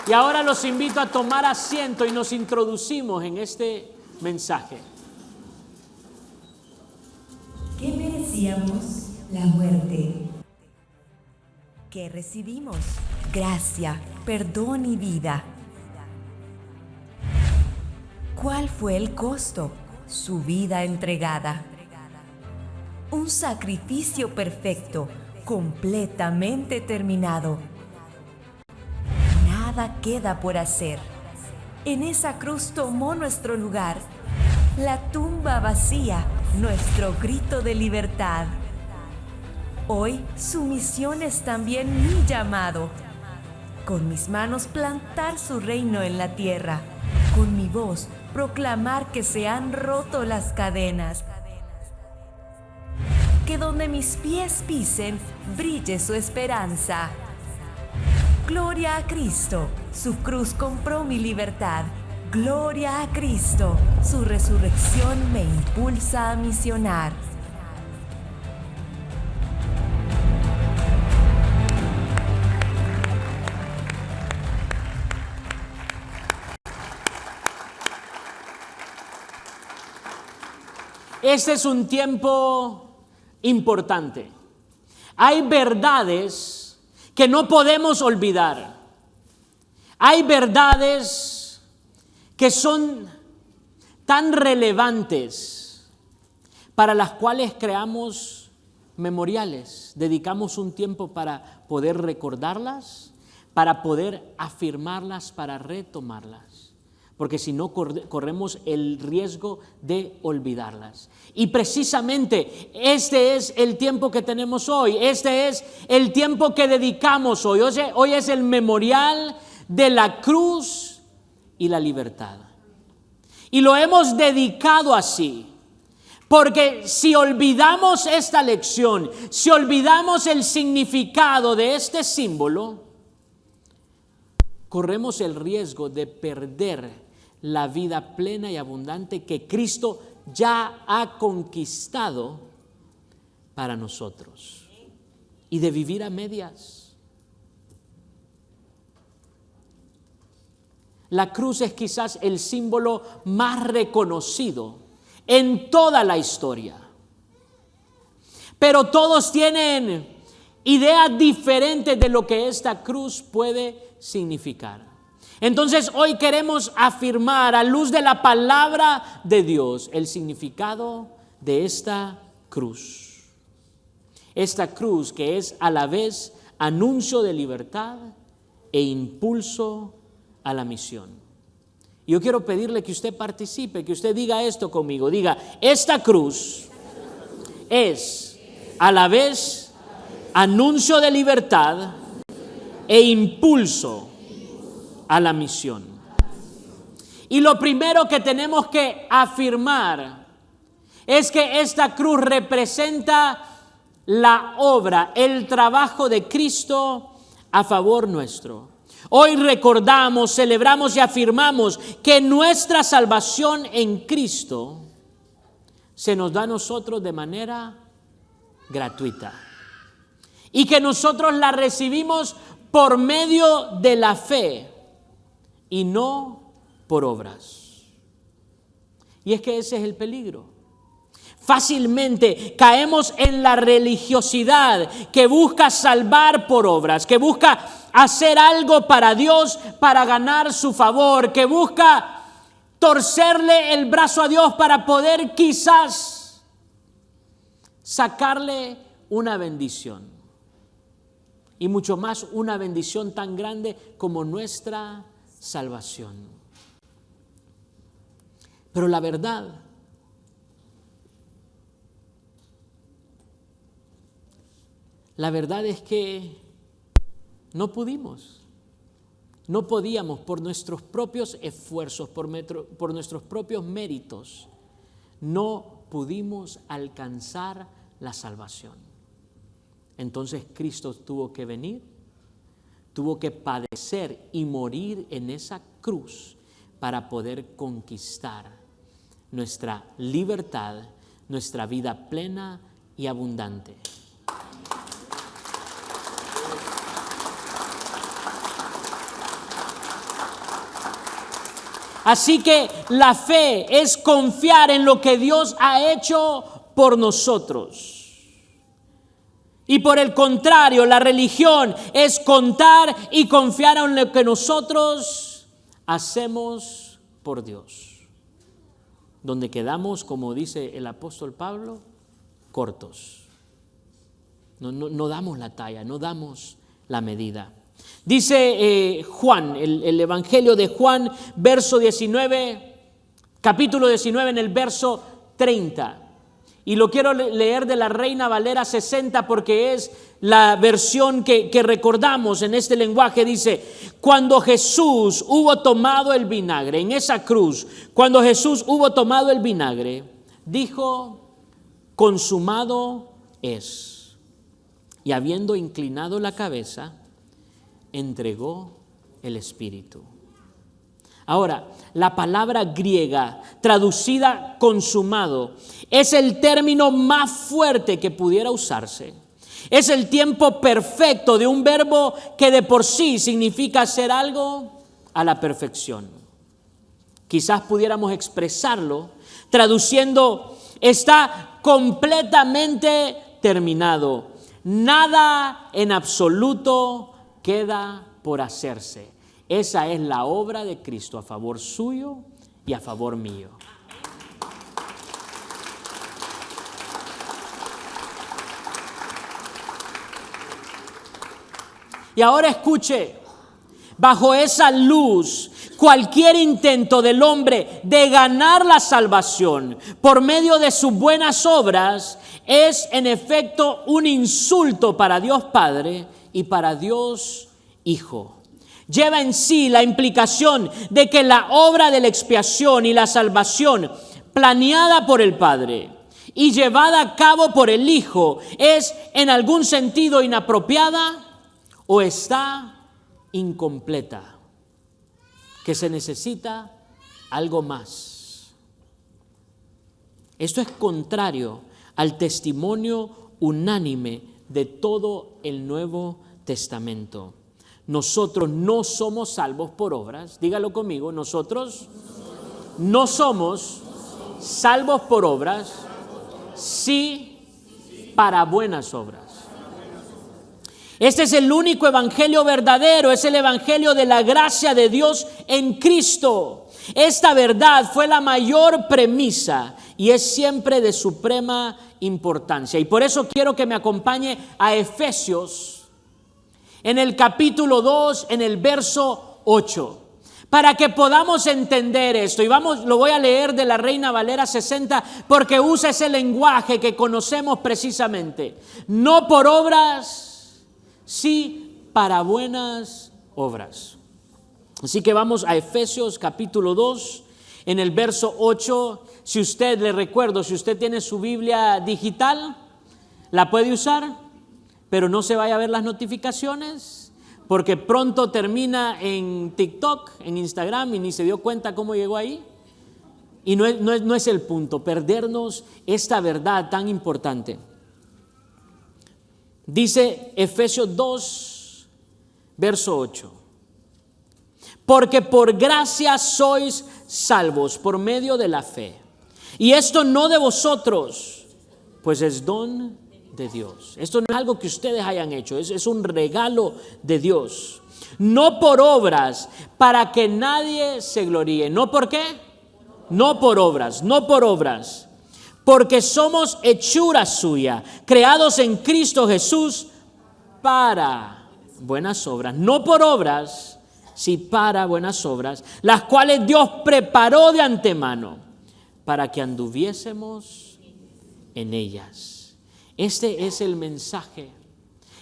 Y ahora los invito a tomar asiento y nos introducimos en este mensaje. ¿Qué merecíamos? La muerte. ¿Qué recibimos? Gracia, perdón y vida. ¿Cuál fue el costo? Su vida entregada. Un sacrificio perfecto, completamente terminado. Nada queda por hacer. En esa cruz tomó nuestro lugar. La tumba vacía, nuestro grito de libertad. Hoy su misión es también mi llamado. Con mis manos plantar su reino en la tierra. Con mi voz proclamar que se han roto las cadenas. Que donde mis pies pisen, brille su esperanza. Gloria a Cristo, su cruz compró mi libertad. Gloria a Cristo, su resurrección me impulsa a misionar. Este es un tiempo importante. Hay verdades que no podemos olvidar. Hay verdades que son tan relevantes para las cuales creamos memoriales. Dedicamos un tiempo para poder recordarlas, para poder afirmarlas, para retomarlas. Porque si no, corremos el riesgo de olvidarlas. Y precisamente este es el tiempo que tenemos hoy. Este es el tiempo que dedicamos hoy. Hoy es el memorial de la cruz y la libertad. Y lo hemos dedicado así. Porque si olvidamos esta lección, si olvidamos el significado de este símbolo, corremos el riesgo de perder la vida plena y abundante que Cristo ya ha conquistado para nosotros, y de vivir a medias. La cruz es quizás el símbolo más reconocido en toda la historia, pero todos tienen ideas diferentes de lo que esta cruz puede significar. Entonces hoy queremos afirmar a luz de la palabra de Dios el significado de esta cruz. Esta cruz que es a la vez anuncio de libertad e impulso a la misión. Yo quiero pedirle que usted participe, que usted diga esto conmigo. Diga, esta cruz es a la vez anuncio de libertad e impulso a la misión. Y lo primero que tenemos que afirmar es que esta cruz representa la obra, el trabajo de Cristo a favor nuestro. Hoy recordamos, celebramos y afirmamos que nuestra salvación en Cristo se nos da a nosotros de manera gratuita y que nosotros la recibimos por medio de la fe y no por obras. Y es que ese es el peligro. Fácilmente caemos en la religiosidad que busca salvar por obras, que busca hacer algo para Dios para ganar su favor, que busca torcerle el brazo a Dios para poder quizás sacarle una bendición. Y mucho más una bendición tan grande como nuestra salvación. Pero la verdad es que no podíamos por nuestros propios esfuerzos, por nuestros propios méritos, no pudimos alcanzar la salvación. Entonces Cristo tuvo que venir, tuvo que padecer y morir en esa cruz para poder conquistar nuestra libertad, nuestra vida plena y abundante. Así que la fe es confiar en lo que Dios ha hecho por nosotros. Y por el contrario, la religión es contar y confiar en lo que nosotros hacemos por Dios. Donde quedamos, como dice el apóstol Pablo, cortos. No damos la talla, no damos la medida. Dice Juan, el Evangelio de Juan, verso 19, capítulo 19 en el verso 30. Y lo quiero leer de la Reina Valera 60 porque es la versión que recordamos en este lenguaje. Dice, cuando Jesús hubo tomado el vinagre, en esa cruz, cuando Jesús hubo tomado el vinagre, dijo, consumado es. Y habiendo inclinado la cabeza, entregó el Espíritu. Ahora, la palabra griega traducida consumado es el término más fuerte que pudiera usarse. Es el tiempo perfecto de un verbo que de por sí significa hacer algo a la perfección. Quizás pudiéramos expresarlo traduciendo, está completamente terminado. Nada en absoluto queda por hacerse. Esa es la obra de Cristo a favor suyo y a favor mío. Y ahora escuche, bajo esa luz, cualquier intento del hombre de ganar la salvación por medio de sus buenas obras es en efecto un insulto para Dios Padre y para Dios Hijo. Lleva en sí la implicación de que la obra de la expiación y la salvación planeada por el Padre y llevada a cabo por el Hijo es en algún sentido inapropiada o está incompleta, que se necesita algo más. Esto es contrario al testimonio unánime de todo el Nuevo Testamento. Nosotros no somos salvos por obras. Dígalo conmigo, nosotros no somos salvos por obras, sí para buenas obras. Este es el único evangelio verdadero, es el evangelio de la gracia de Dios en Cristo. Esta verdad fue la mayor premisa y es siempre de suprema importancia. Y por eso quiero que me acompañe a Efesios en el capítulo 2, en el verso 8, para que podamos entender esto. Y lo voy a leer de la Reina Valera 60 porque usa ese lenguaje que conocemos precisamente. No por obras, sí para buenas obras. Así que vamos a Efesios capítulo 2, en el verso 8. Si usted, le recuerdo, si usted tiene su Biblia digital, la puede usar. Pero no se vaya a ver las notificaciones porque pronto termina en TikTok, en Instagram y ni se dio cuenta cómo llegó ahí. Y no es el punto, perdernos esta verdad tan importante. Dice Efesios 2, verso 8. Porque por gracia sois salvos por medio de la fe. Y esto no de vosotros, pues es don de Dios. Esto no es algo que ustedes hayan hecho, es un regalo de Dios. No por obras, para que nadie se gloríe. ¿No por qué? No por obras, no por obras. Porque somos hechura suya, creados en Cristo Jesús para buenas obras. No por obras, sí para buenas obras, las cuales Dios preparó de antemano para que anduviésemos en ellas. Este es el mensaje,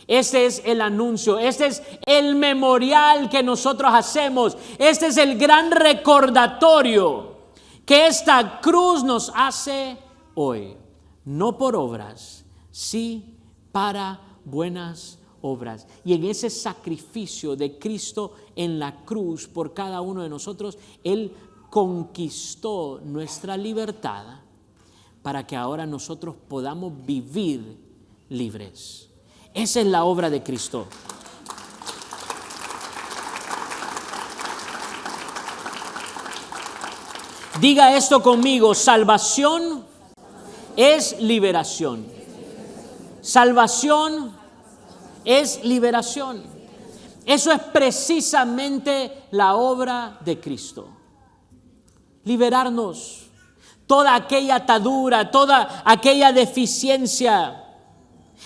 este es el anuncio, este es el memorial que nosotros hacemos, este es el gran recordatorio que esta cruz nos hace hoy. No por obras, sí para buenas obras. Y en ese sacrificio de Cristo en la cruz por cada uno de nosotros, Él conquistó nuestra libertad para que ahora nosotros podamos vivir libres. Esa es la obra de Cristo. Diga esto conmigo: salvación es liberación. Salvación es liberación. Eso es precisamente la obra de Cristo. Liberarnos. Toda aquella atadura, toda aquella deficiencia.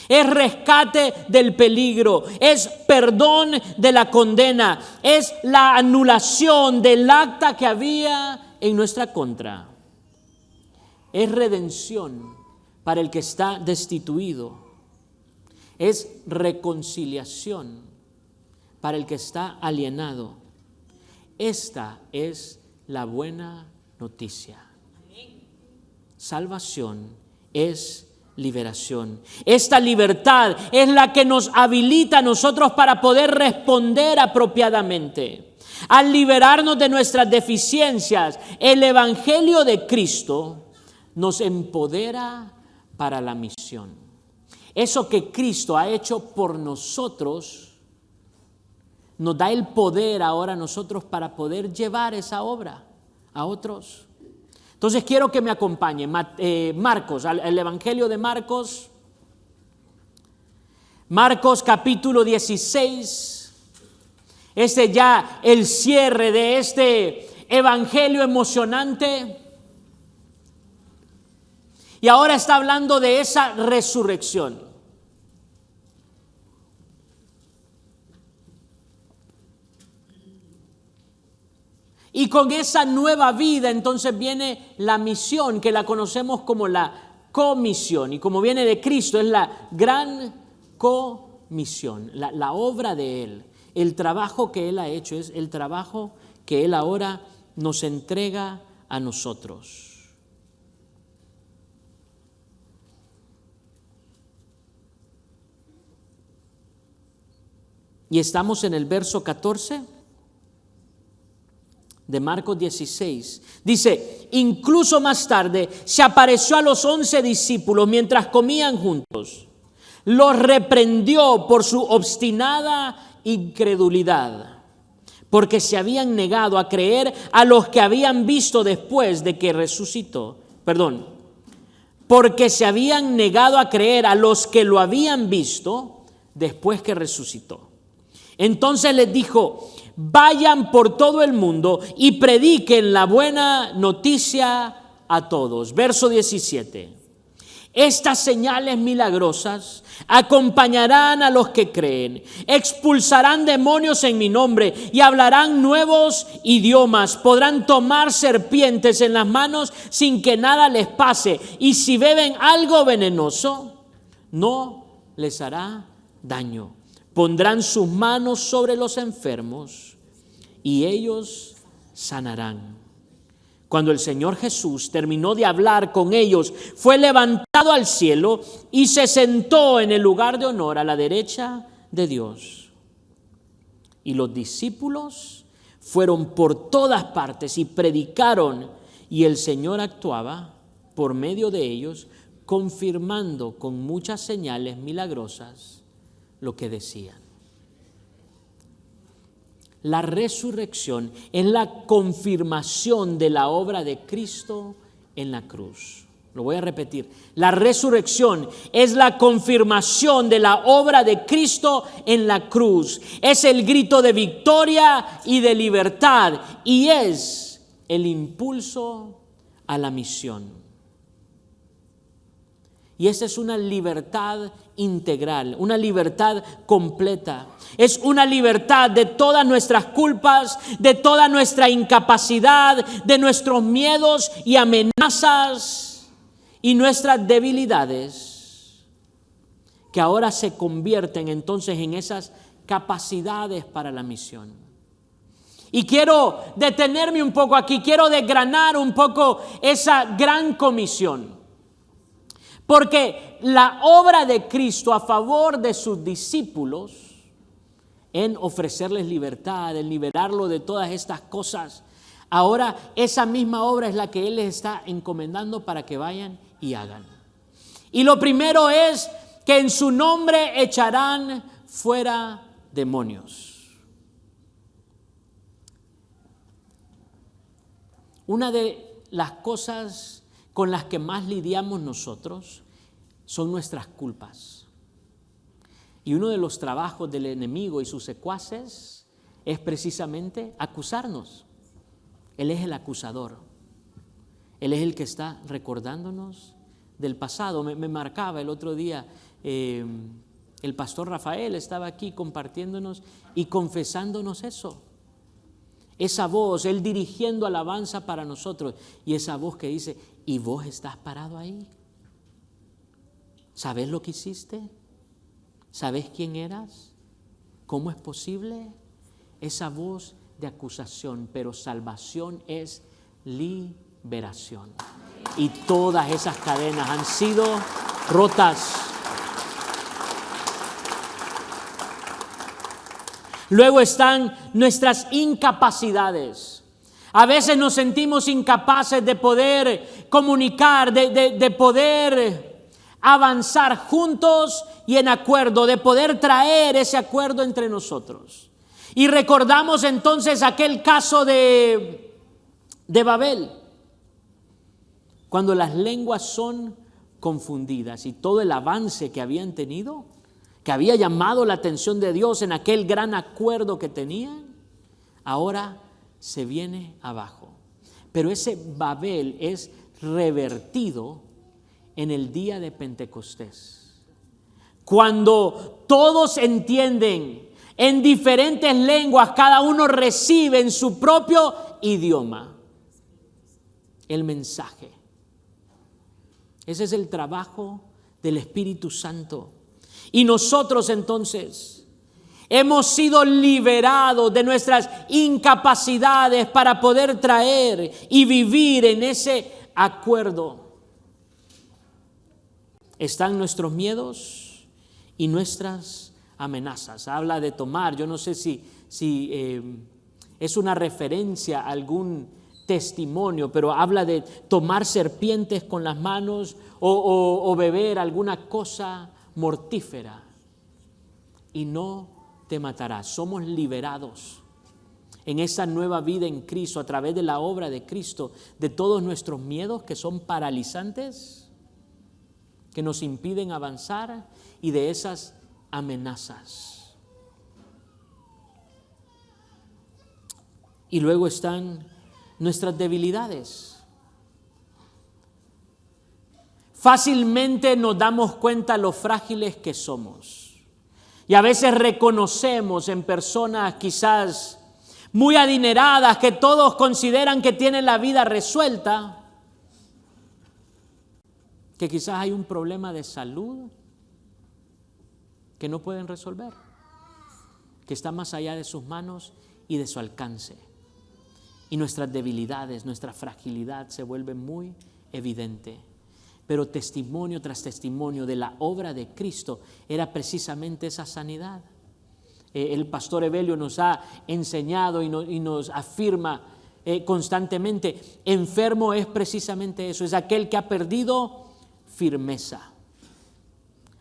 Es rescate del peligro, es perdón de la condena, es la anulación del acta que había en nuestra contra. Es redención para el que está destituido. Es reconciliación para el que está alienado. Esta es la buena noticia. Salvación es liberación. Esta libertad es la que nos habilita a nosotros para poder responder apropiadamente. Al liberarnos de nuestras deficiencias, el Evangelio de Cristo nos empodera para la misión. Eso que Cristo ha hecho por nosotros nos da el poder ahora a nosotros para poder llevar esa obra a otros. Entonces quiero que me acompañe Marcos, el Evangelio de Marcos. Marcos capítulo 16. Ya el cierre de este evangelio emocionante. Y ahora está hablando de esa resurrección. Y con esa nueva vida entonces viene la misión, que la conocemos como la comisión. Y como viene de Cristo, es la gran comisión, la obra de Él. El trabajo que Él ha hecho es el trabajo que Él ahora nos entrega a nosotros. Y estamos en el verso 14 de Marcos 16. Dice: incluso más tarde se apareció a los 11 discípulos mientras comían juntos. Los reprendió por su obstinada incredulidad, porque se habían negado a creer a los que habían visto después de que resucitó. Porque se habían negado a creer a los que lo habían visto después que resucitó. Entonces les dijo: vayan por todo el mundo y prediquen la buena noticia a todos. Verso 17. Estas señales milagrosas acompañarán a los que creen. Expulsarán demonios en mi nombre y hablarán nuevos idiomas. Podrán tomar serpientes en las manos sin que nada les pase. Y si beben algo venenoso, no les hará daño. Pondrán sus manos sobre los enfermos y ellos sanarán. Cuando el Señor Jesús terminó de hablar con ellos, fue levantado al cielo y se sentó en el lugar de honor a la derecha de Dios. Y los discípulos fueron por todas partes y predicaron, y el Señor actuaba por medio de ellos, confirmando con muchas señales milagrosas lo que decían. La resurrección es la confirmación de la obra de Cristo en la cruz. Lo voy a repetir. La resurrección es la confirmación de la obra de Cristo en la cruz. Es el grito de victoria y de libertad, y es el impulso a la misión. Y esa es una libertad integral, una libertad completa. Es una libertad de todas nuestras culpas, de toda nuestra incapacidad, de nuestros miedos y amenazas y nuestras debilidades, que ahora se convierten entonces en esas capacidades para la misión. Y quiero detenerme un poco aquí, quiero desgranar un poco esa gran comisión. Porque la obra de Cristo a favor de sus discípulos, en ofrecerles libertad, en liberarlo de todas estas cosas, ahora esa misma obra es la que Él les está encomendando para que vayan y hagan. Y lo primero es que en su nombre echarán fuera demonios. Una de las cosas con las que más lidiamos nosotros son nuestras culpas. Y uno de los trabajos del enemigo y sus secuaces es precisamente acusarnos. Él es el acusador. Él es el que está recordándonos del pasado. Me marcaba el otro día, el pastor Rafael estaba aquí compartiéndonos y confesándonos eso. Esa voz, él dirigiendo alabanza para nosotros, y esa voz que dice: ¿y vos estás parado ahí? ¿Sabes lo que hiciste? ¿Sabes quién eras? ¿Cómo es posible? Esa voz de acusación, pero salvación es liberación. Y todas esas cadenas han sido rotas. Luego están nuestras incapacidades. A veces nos sentimos incapaces de poder comunicar, de poder avanzar juntos y en acuerdo, de poder traer ese acuerdo entre nosotros. Y recordamos entonces aquel caso de Babel, cuando las lenguas son confundidas y todo el avance que habían tenido, que había llamado la atención de Dios en aquel gran acuerdo que tenían, ahora se viene abajo. Pero ese Babel es revertido en el día de Pentecostés, cuando todos entienden en diferentes lenguas, cada uno recibe en su propio idioma el mensaje. Ese es el trabajo del Espíritu Santo. Y nosotros entonces hemos sido liberados de nuestras incapacidades para poder traer y vivir en ese acuerdo. Están nuestros miedos y nuestras amenazas. Habla de tomar, yo no sé si es una referencia a algún testimonio, pero habla de tomar serpientes con las manos o beber alguna cosa mortífera y no te matarás. Somos liberados en esa nueva vida en Cristo a través de la obra de Cristo de todos nuestros miedos que son paralizantes, que nos impiden avanzar, y de esas amenazas. Y luego están nuestras debilidades. Fácilmente nos damos cuenta lo frágiles que somos. Y a veces reconocemos en personas quizás muy adineradas que todos consideran que tienen la vida resuelta, que quizás hay un problema de salud que no pueden resolver, que está más allá de sus manos y de su alcance. Y nuestras debilidades, nuestra fragilidad se vuelve muy evidente. Pero testimonio tras testimonio de la obra de Cristo era precisamente esa sanidad. El pastor Evelio nos ha enseñado y nos afirma constantemente: enfermo es precisamente eso, es aquel que ha perdido firmeza,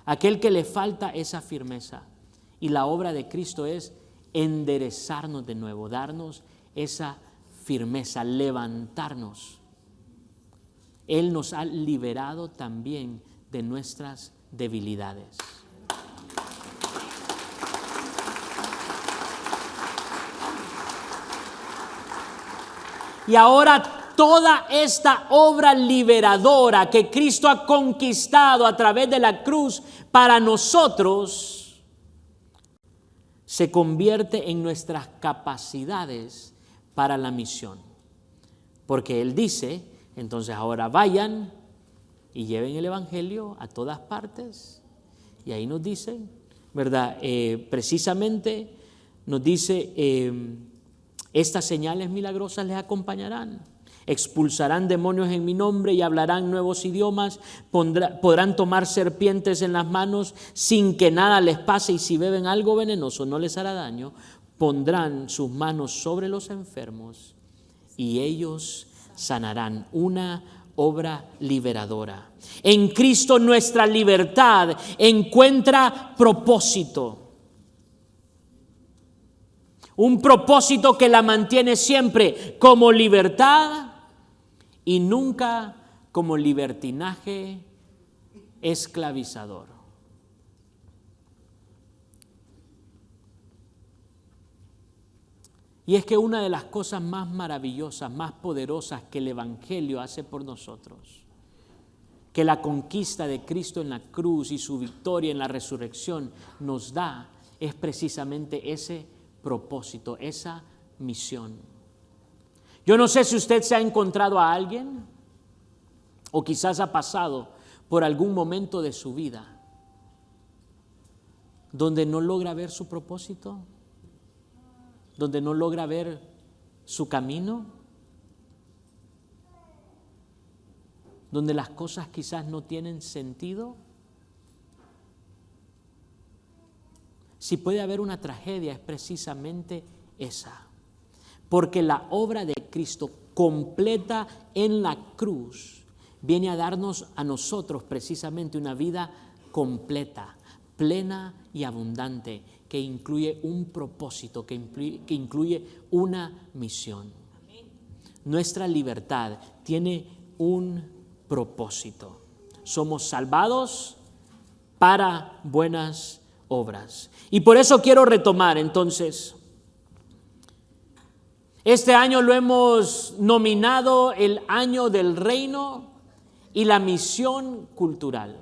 aquel que le falta esa firmeza. Y la obra de Cristo es enderezarnos de nuevo, darnos esa firmeza, levantarnos. Él nos ha liberado también de nuestras debilidades. Y ahora toda esta obra liberadora que Cristo ha conquistado a través de la cruz para nosotros se convierte en nuestras capacidades para la misión. Porque Él dice: entonces ahora vayan y lleven el evangelio a todas partes. Y ahí nos dice, ¿verdad? Precisamente nos dice: estas señales milagrosas les acompañarán. Expulsarán demonios en mi nombre y hablarán nuevos idiomas, podrán tomar serpientes en las manos sin que nada les pase, y si beben algo venenoso no les hará daño. Pondrán sus manos sobre los enfermos y ellos sanarán. Una obra liberadora. En Cristo nuestra libertad encuentra propósito. Un propósito que la mantiene siempre como libertad y nunca como libertinaje esclavizador. Y es que una de las cosas más maravillosas, más poderosas que el Evangelio hace por nosotros, que la conquista de Cristo en la cruz y su victoria en la resurrección nos da, es precisamente ese propósito, esa misión. Yo no sé si usted se ha encontrado a alguien o quizás ha pasado por algún momento de su vida donde no logra ver su propósito, donde no logra ver su camino, donde las cosas quizás no tienen sentido. Si puede haber una tragedia, es precisamente esa, porque la obra de Cristo completa en la cruz viene a darnos a nosotros precisamente una vida completa, plena y abundante, que incluye un propósito, que incluye una misión. Nuestra libertad tiene un propósito. Somos salvados para buenas obras. Y por eso quiero retomar entonces. Este año lo hemos nominado el año del reino y la misión cultural.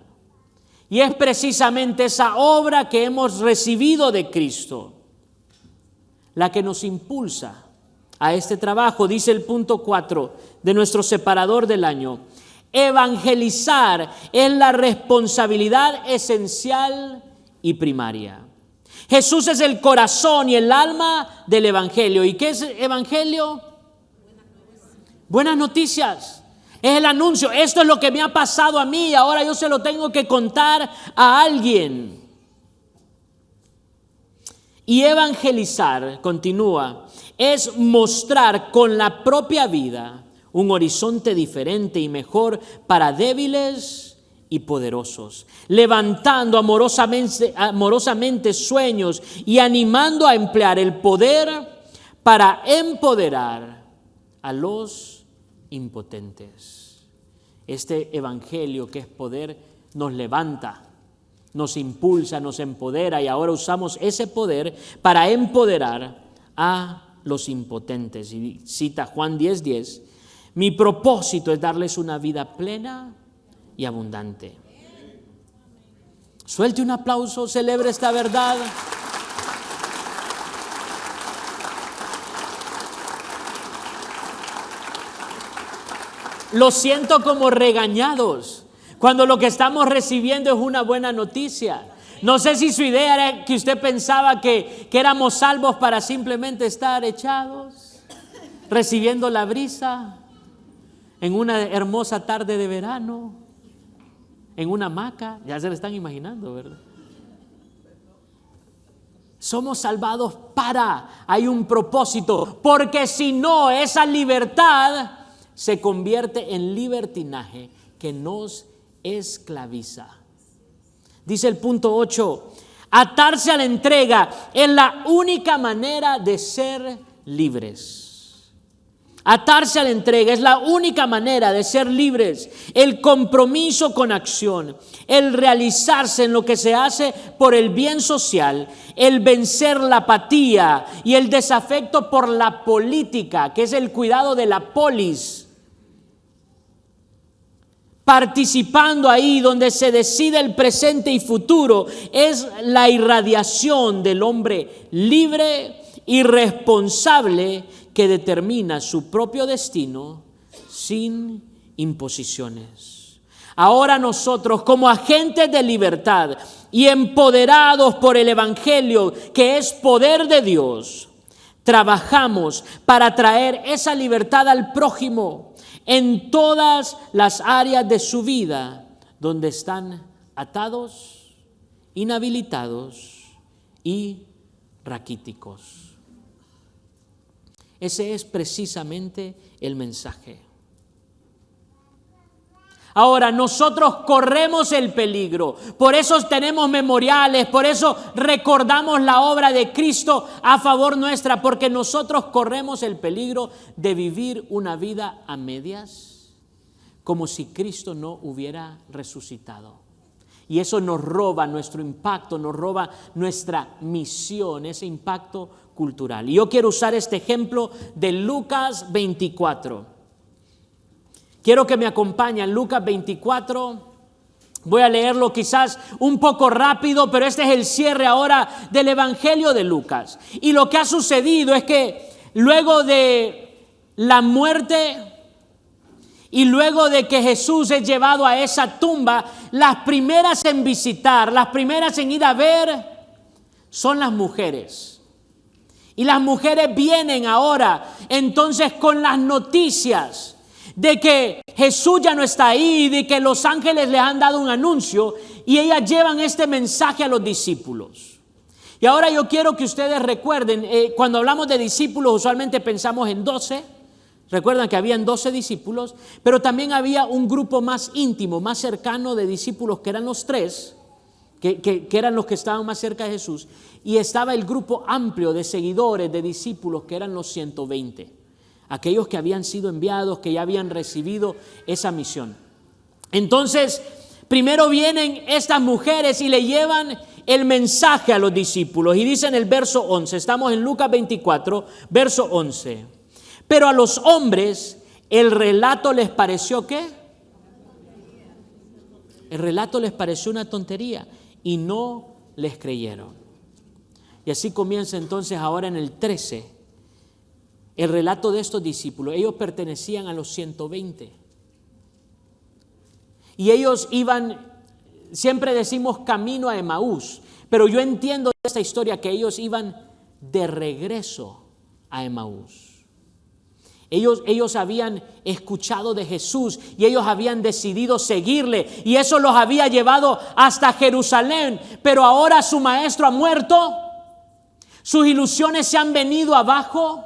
Y es precisamente esa obra que hemos recibido de Cristo la que nos impulsa a este trabajo. Dice el punto 4 de nuestro separador del año: evangelizar es la responsabilidad esencial y primaria. Jesús es el corazón y el alma del evangelio. ¿Y qué es evangelio? Buenas noticias. Es el anuncio. Esto es lo que me ha pasado a mí. Ahora yo se lo tengo que contar a alguien. Y evangelizar, continúa, es mostrar con la propia vida un horizonte diferente y mejor para débiles y poderosos, levantando amorosamente sueños y animando a emplear el poder para empoderar a los impotentes. Este evangelio, que es poder, nos levanta, nos impulsa, nos empodera, y ahora usamos ese poder para empoderar a los impotentes. Y cita Juan 10:10: mi propósito es darles una vida plena y abundante. Suelte un aplauso, celebre esta verdad. Lo siento como regañados cuando lo que estamos recibiendo es una buena noticia. No sé si su idea era que usted pensaba que éramos salvos para simplemente estar echados, recibiendo la brisa en una hermosa tarde de verano, en una hamaca. Ya se lo están imaginando, ¿verdad? Somos salvados hay un propósito, porque si no, esa libertad se convierte en libertinaje que nos esclaviza. Dice el punto 8: atarse a la entrega es la única manera de ser libres. Atarse a la entrega es la única manera de ser libres. El compromiso con acción, el realizarse en lo que se hace por el bien social, el vencer la apatía y el desafecto por la política, que es el cuidado de la polis. Participando ahí donde se decide el presente y futuro, es la irradiación del hombre libre y responsable que determina su propio destino sin imposiciones. Ahora nosotros, como agentes de libertad y empoderados por el evangelio, que es poder de Dios, trabajamos para traer esa libertad al prójimo en todas las áreas de su vida donde están atados, inhabilitados y raquíticos. Ese es precisamente el mensaje. Ahora, nosotros corremos el peligro, por eso tenemos memoriales, por eso recordamos la obra de Cristo a favor nuestra, porque nosotros corremos el peligro de vivir una vida a medias, como si Cristo no hubiera resucitado. Y eso nos roba nuestro impacto, nos roba nuestra misión, ese impacto cultural. Y yo quiero usar este ejemplo de Lucas 24. Quiero que me acompañen, Lucas 24. Voy a leerlo quizás un poco rápido, pero este es el cierre ahora del Evangelio de Lucas. Y lo que ha sucedido es que luego de la muerte y luego de que Jesús es llevado a esa tumba, las primeras en visitar, las primeras en ir a ver, son las mujeres. Y las mujeres vienen ahora entonces con las noticias de que Jesús ya no está ahí, de que los ángeles les han dado un anuncio, y ellas llevan este mensaje a los discípulos. Y ahora yo quiero que ustedes recuerden, cuando hablamos de discípulos usualmente pensamos en 12. Recuerdan que habían 12 discípulos, pero también había un grupo más íntimo, más cercano de discípulos, que eran los 3, que eran los que estaban más cerca de Jesús, y estaba el grupo amplio de seguidores, de discípulos, que eran los 120, aquellos que habían sido enviados, que ya habían recibido esa misión. Entonces, primero vienen estas mujeres y le llevan el mensaje a los discípulos, y dice en el verso 11, estamos en Lucas 24, verso 11. Pero a los hombres el relato les pareció ¿qué? El relato les pareció una tontería y no les creyeron. Y así comienza entonces ahora en el 13 el relato de estos discípulos. Ellos pertenecían a los 120. Y ellos iban, siempre decimos camino a Emaús, pero yo entiendo de esta historia que ellos iban de regreso a Emaús. Ellos habían escuchado de Jesús y ellos habían decidido seguirle, y eso los había llevado hasta Jerusalén, pero ahora su maestro ha muerto, sus ilusiones se han venido abajo,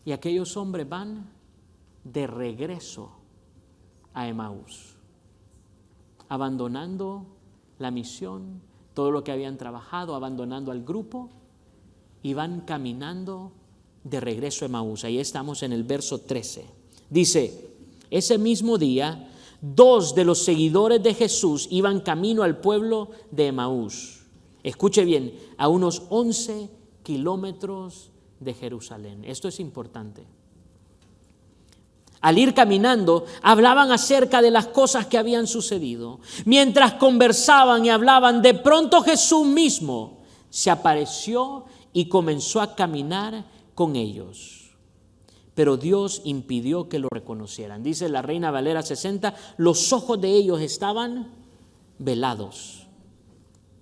y aquellos hombres van de regreso a Emaús, abandonando la misión, todo lo que habían trabajado, abandonando al grupo, y van caminando de regreso a Emaús. Ahí estamos en el verso 13. Dice, ese mismo día, 2 de los seguidores de Jesús iban camino al pueblo de Emaús. Escuche bien, a unos 11 kilómetros de Jerusalén. Esto es importante. Al ir caminando, hablaban acerca de las cosas que habían sucedido. Mientras conversaban y hablaban, de pronto Jesús mismo se apareció y comenzó a caminar con ellos. Pero Dios impidió que lo reconocieran. Dice la Reina Valera 60, los ojos de ellos estaban velados.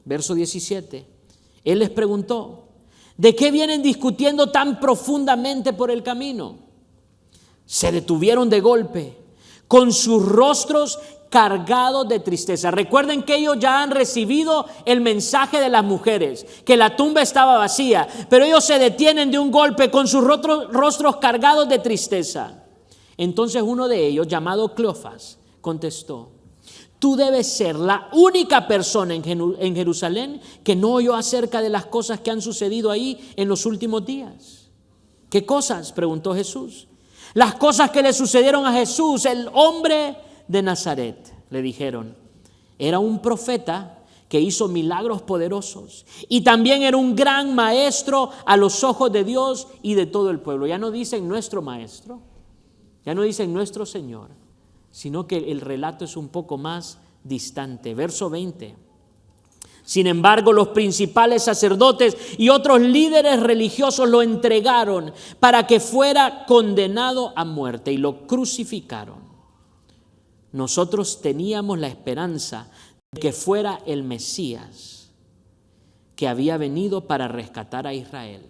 Verso 17, Él les preguntó, ¿de qué vienen discutiendo tan profundamente por el camino? Se detuvieron de golpe, con sus rostros cargados de tristeza. Recuerden que ellos ya han recibido el mensaje de las mujeres, que la tumba estaba vacía, pero ellos se detienen de un golpe con sus rostros cargados de tristeza. Entonces uno de ellos, llamado Cleofas, contestó, tú debes ser la única persona en Jerusalén que no oyó acerca de las cosas que han sucedido ahí en los últimos días. ¿Qué cosas?, preguntó Jesús. Las cosas que le sucedieron a Jesús, el hombre de Nazaret, le dijeron. Era un profeta que hizo milagros poderosos y también era un gran maestro a los ojos de Dios y de todo el pueblo. Ya no dicen nuestro maestro, ya no dicen nuestro Señor, sino que el relato es un poco más distante. Verso 20. Sin embargo, los principales sacerdotes y otros líderes religiosos lo entregaron para que fuera condenado a muerte y lo crucificaron. Nosotros teníamos la esperanza de que fuera el Mesías, que había venido para rescatar a Israel.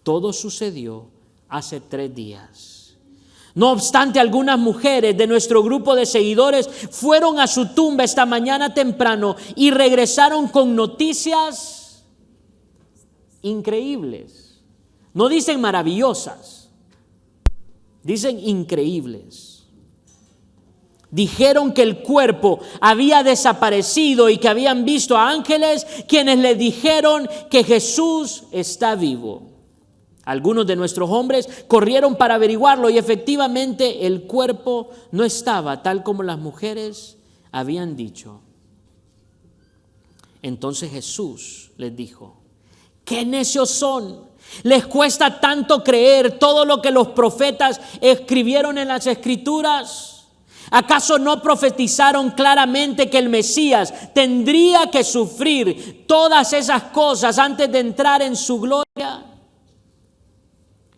Todo sucedió hace 3 días. No obstante, algunas mujeres de nuestro grupo de seguidores fueron a su tumba esta mañana temprano y regresaron con noticias increíbles. No dicen maravillosas, dicen increíbles. Dijeron que el cuerpo había desaparecido y que habían visto a ángeles quienes les dijeron que Jesús está vivo. Algunos de nuestros hombres corrieron para averiguarlo y efectivamente el cuerpo no estaba tal como las mujeres habían dicho. Entonces Jesús les dijo: ¡qué necios son! ¿Les cuesta tanto creer todo lo que los profetas escribieron en las Escrituras? ¿Acaso no profetizaron claramente que el Mesías tendría que sufrir todas esas cosas antes de entrar en su gloria?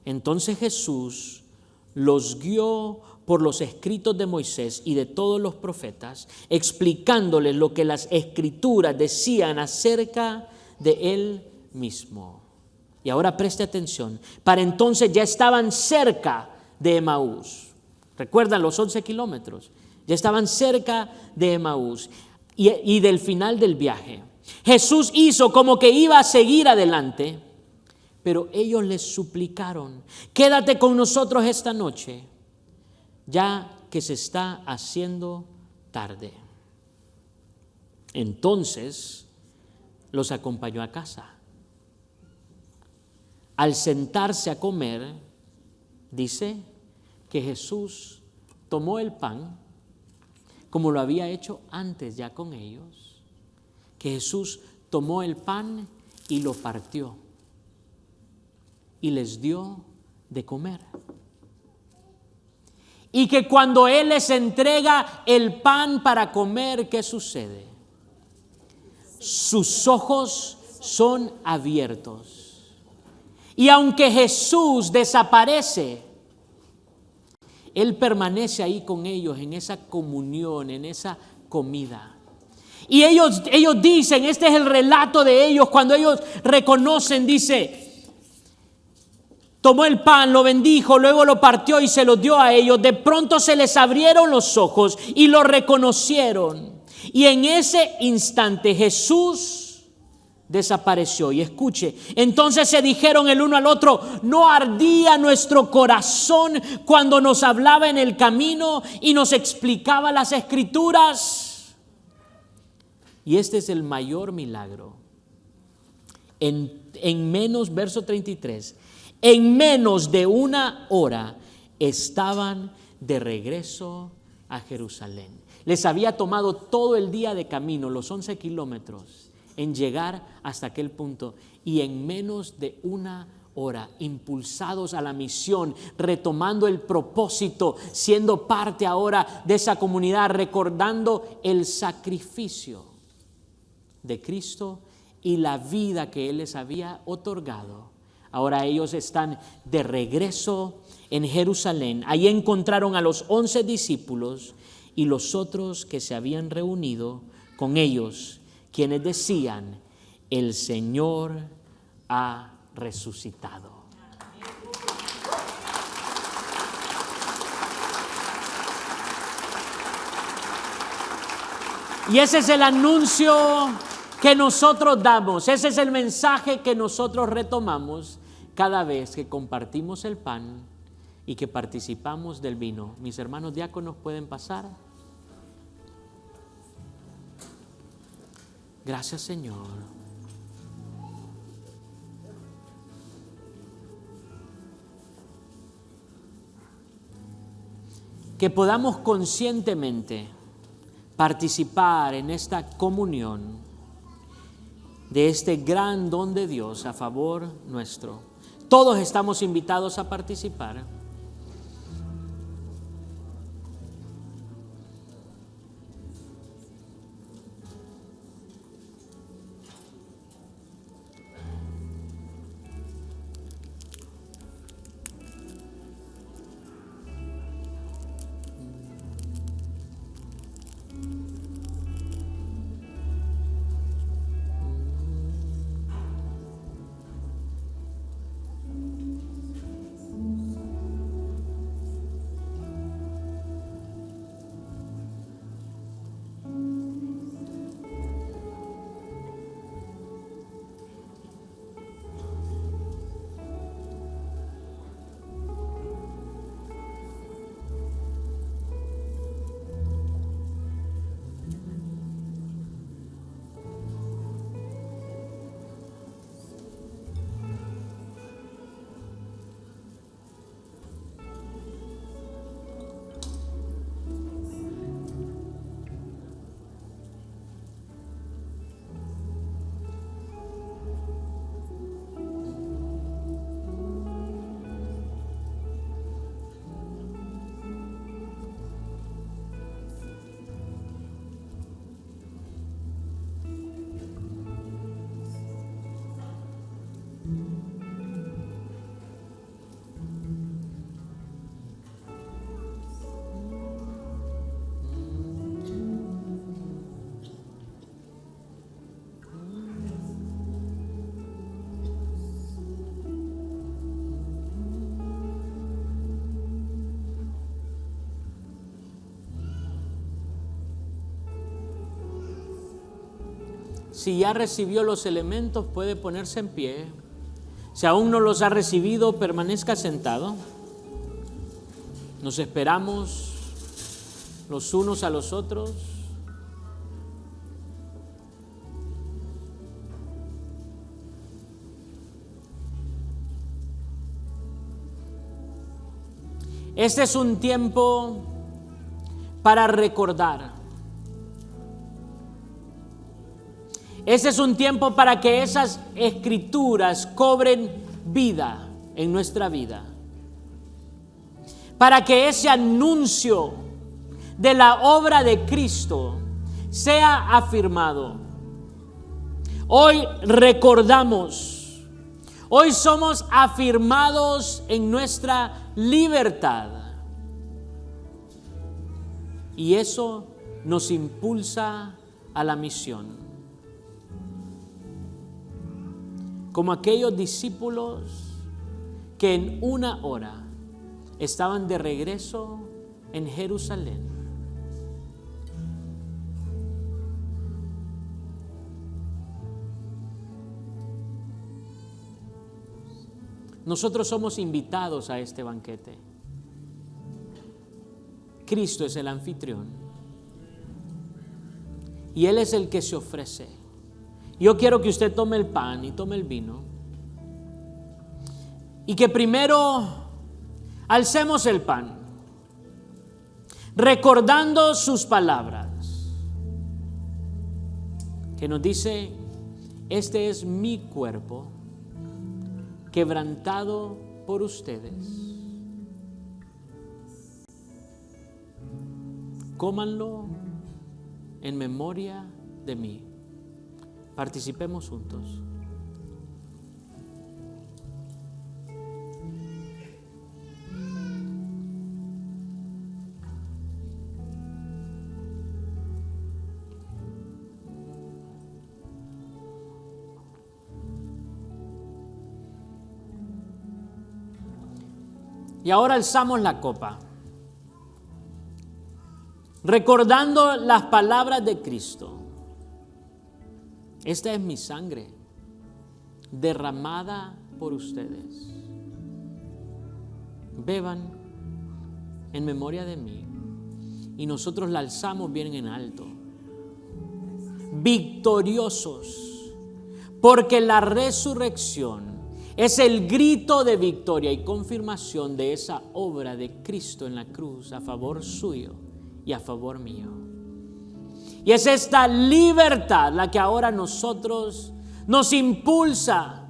Entonces Jesús los guió por los escritos de Moisés y de todos los profetas, explicándoles lo que las Escrituras decían acerca de él mismo. Y ahora preste atención. Para entonces ya estaban cerca de Emaús. ¿Recuerdan los 11 kilómetros? Ya estaban cerca de Emaús y del final del viaje. Jesús hizo como que iba a seguir adelante, pero ellos les suplicaron: quédate con nosotros esta noche, ya que se está haciendo tarde. Entonces los acompañó a casa. Al sentarse a comer, dice que Jesús tomó el pan, como lo había hecho antes ya con ellos, que Jesús tomó el pan y lo partió y les dio de comer. Y que cuando Él les entrega el pan para comer, ¿qué sucede? Sus ojos son abiertos. Y aunque Jesús desaparece, Él permanece ahí con ellos en esa comunión, en esa comida. Y ellos dicen, este es el relato de ellos, cuando ellos reconocen, dice: tomó el pan, lo bendijo, luego lo partió y se lo dio a ellos. De pronto se les abrieron los ojos y lo reconocieron. Y en ese instante Jesús desapareció. Y escuche, entonces se dijeron el uno al otro: ¿no ardía nuestro corazón cuando nos hablaba en el camino y nos explicaba las Escrituras? Y este es el mayor milagro. En menos, verso 33, en menos de una hora estaban de regreso a Jerusalén. Les había tomado todo el día de camino, los 11 kilómetros, en llegar hasta aquel punto, y en menos de una hora, impulsados a la misión, retomando el propósito, siendo parte ahora de esa comunidad, recordando el sacrificio de Cristo y la vida que Él les había otorgado. Ahora ellos están de regreso en Jerusalén. Allí encontraron a los 11 discípulos y los otros que se habían reunido con ellos, quienes decían: el Señor ha resucitado. Y ese es el anuncio que nosotros damos, ese es el mensaje que nosotros retomamos cada vez que compartimos el pan y que participamos del vino. Mis hermanos diáconos, ¿pueden pasar? Gracias, Señor. Que podamos conscientemente participar en esta comunión de este gran don de Dios a favor nuestro. Todos estamos invitados a participar. Si ya recibió los elementos, puede ponerse en pie. Si aún no los ha recibido, permanezca sentado. Nos esperamos los unos a los otros. Este es un tiempo para recordar. Este es un tiempo para que esas escrituras cobren vida en nuestra vida. Para que ese anuncio de la obra de Cristo sea afirmado. Hoy recordamos, hoy somos afirmados en nuestra libertad. Y eso nos impulsa a la misión. Como aquellos discípulos que en una hora estaban de regreso en Jerusalén. Nosotros somos invitados a este banquete. Cristo es el anfitrión y Él es el que se ofrece. Yo quiero que usted tome el pan y tome el vino y que primero alcemos el pan recordando sus palabras que nos dice: este es mi cuerpo quebrantado por ustedes. Cómanlo en memoria de mí. Participemos juntos. Y ahora alzamos la copa, recordando las palabras de Cristo. Esta es mi sangre derramada por ustedes. Beban en memoria de mí. Y nosotros la alzamos bien en alto. Victoriosos, porque la resurrección es el grito de victoria y confirmación de esa obra de Cristo en la cruz a favor suyo y a favor mío. Y es esta libertad la que ahora nosotros nos impulsa,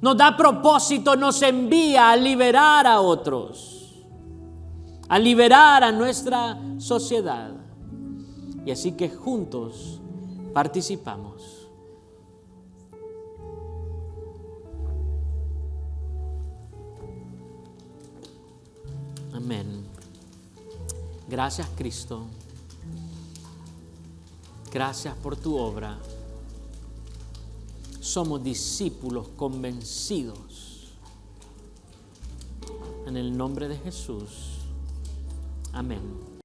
nos da propósito, nos envía a liberar a otros, a liberar a nuestra sociedad. Y así que juntos participamos. Amén. Gracias, Cristo. Gracias por tu obra. Somos discípulos convencidos. En el nombre de Jesús. Amén.